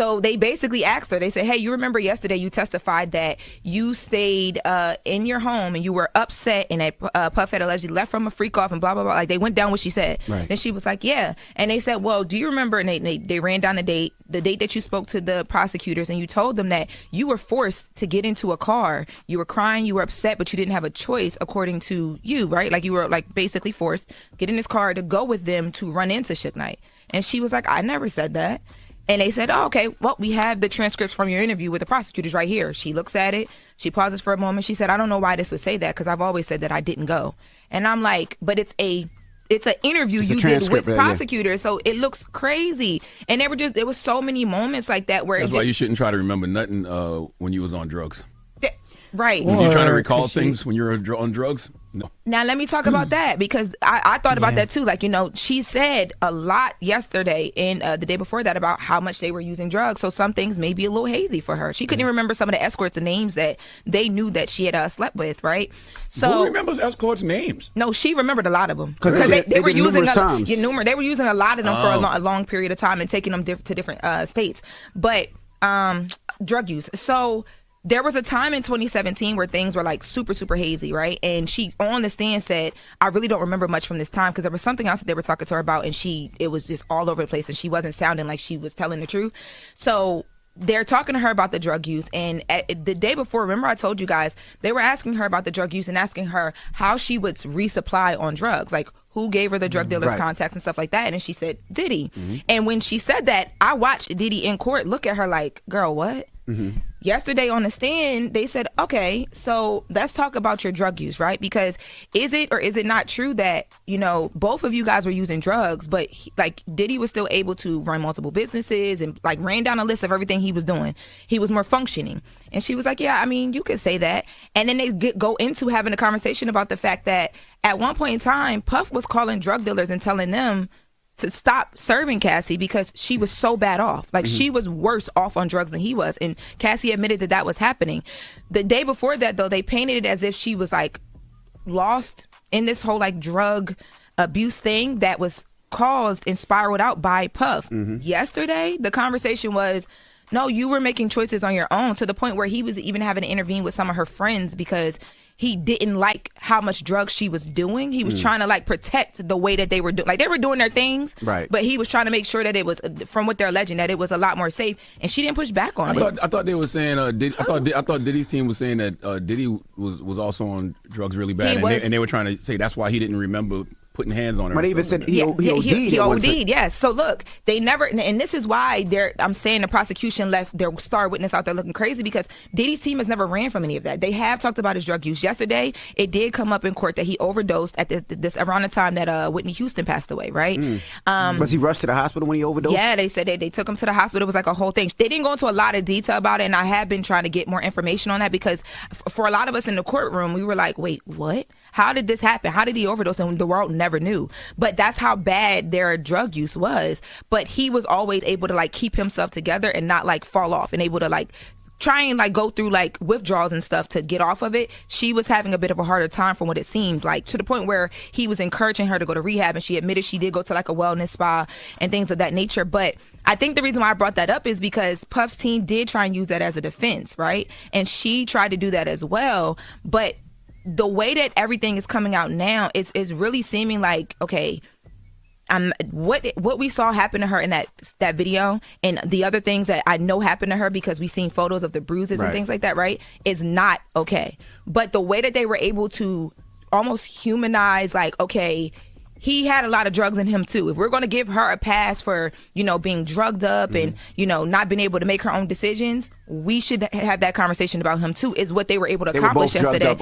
So they basically asked her, they said, hey, you remember yesterday you testified that you stayed in your home and you were upset and that Puff had allegedly left from a freak off and blah, blah, blah. Like, they went down what she said. Right. Then she was like, yeah. And they said, well, do you remember, and they ran down the date that you spoke to the prosecutors and you told them that you were forced to get into a car. You were crying, you were upset, but you didn't have a choice according to you, right? Like, you were like basically forced, get in this car to go with them to run into Suge Knight. And she was like, I never said that. And they said, oh, okay, well, we have the transcripts from your interview with the prosecutors right here. She looks at it. She pauses for a moment. She said, I don't know why this would say that because I've always said that I didn't go. And I'm like, but it's an interview you did with prosecutors, so it looks crazy. And there was so many moments like that where that's why you shouldn't try to remember nothing when you was on drugs. Right. When you're trying to recall things when you're on drugs, no. Now, let me talk about that because I thought about that too. Like, she said a lot yesterday and the day before that about how much they were using drugs. So some things may be a little hazy for her. She couldn't even remember some of the escorts and names that they knew that she had slept with, right? So who remembers escorts' names? No, she remembered a lot of them because they were using they were using a lot of them for a long period of time and taking them to different states. But drug use. So there was a time in 2017 where things were like super, super hazy, right? And she on the stand said, I really don't remember much from this time because there was something else that they were talking to her about and it was just all over the place and she wasn't sounding like she was telling the truth. So they're talking to her about the drug use. And the day before, remember I told you guys, they were asking her about the drug use and asking her how she would resupply on drugs. Like, who gave her the drug dealer's contacts and stuff like that. And she said, Diddy. And when she said that, I watched Diddy in court look at her like, girl, what? Yesterday on the stand, they said, okay, so let's talk about your drug use, right? Because is it or is it not true that, both of you guys were using drugs, but Diddy was still able to run multiple businesses and ran down a list of everything he was doing. He was more functioning. And she was like, yeah, I mean, you could say that. And then they go into having a conversation about the fact that at one point in time, Puff was calling drug dealers and telling them to stop serving Cassie because she was so bad off. Like, she was worse off on drugs than he was. And Cassie admitted that was happening. The day before that, though, they painted it as if she was lost in this whole drug abuse thing that was caused and spiraled out by Puff. Yesterday, the conversation was, no, you were making choices on your own, to the point where he was even having to intervene with some of her friends because he didn't like how much drugs she was doing. He was trying to protect the way that they were doing. They were doing their things, right? But he was trying to make sure that it was, from what they're alleging, that it was a lot more safe. And she didn't push back on it. I thought they were saying, I thought Diddy's team was saying that Diddy was also on drugs really bad, and they were trying to say that's why he didn't remember putting hands on her. But they even said he OD'd. He OD'd, yes. So look, they never, and this is why I'm saying the prosecution left their star witness out there looking crazy, because Diddy's team has never ran from any of that. They have talked about his drug use. Yesterday, it did come up in court that he overdosed at this around the time that Whitney Houston passed away, right? Was he rushed to the hospital when he overdosed? Yeah, they said they took him to the hospital. It was like a whole thing. They didn't go into a lot of detail about it, and I have been trying to get more information on that, because for a lot of us in the courtroom, we were like, wait, what? How did this happen? How did he overdose? And the world never knew. But that's how bad their drug use was. But he was always able to keep himself together and not fall off, and able to try and go through withdrawals and stuff to get off of it. She was having a bit of a harder time from what it seemed like, to the point where he was encouraging her to go to rehab, and she admitted she did go to a wellness spa and things of that nature. But I think the reason why I brought that up is because Puff's team did try and use that as a defense, right? And she tried to do that as well. But the way that everything is coming out now, is really seeming like, okay, what we saw happen to her in that video, and the other things that I know happened to her because we've seen photos of the bruises and things like that, right, is not okay. But the way that they were able to almost humanize, okay, he had a lot of drugs in him too. If we're going to give her a pass for, being drugged up and, not being able to make her own decisions, we should have that conversation about him too, is what they were able to accomplish yesterday.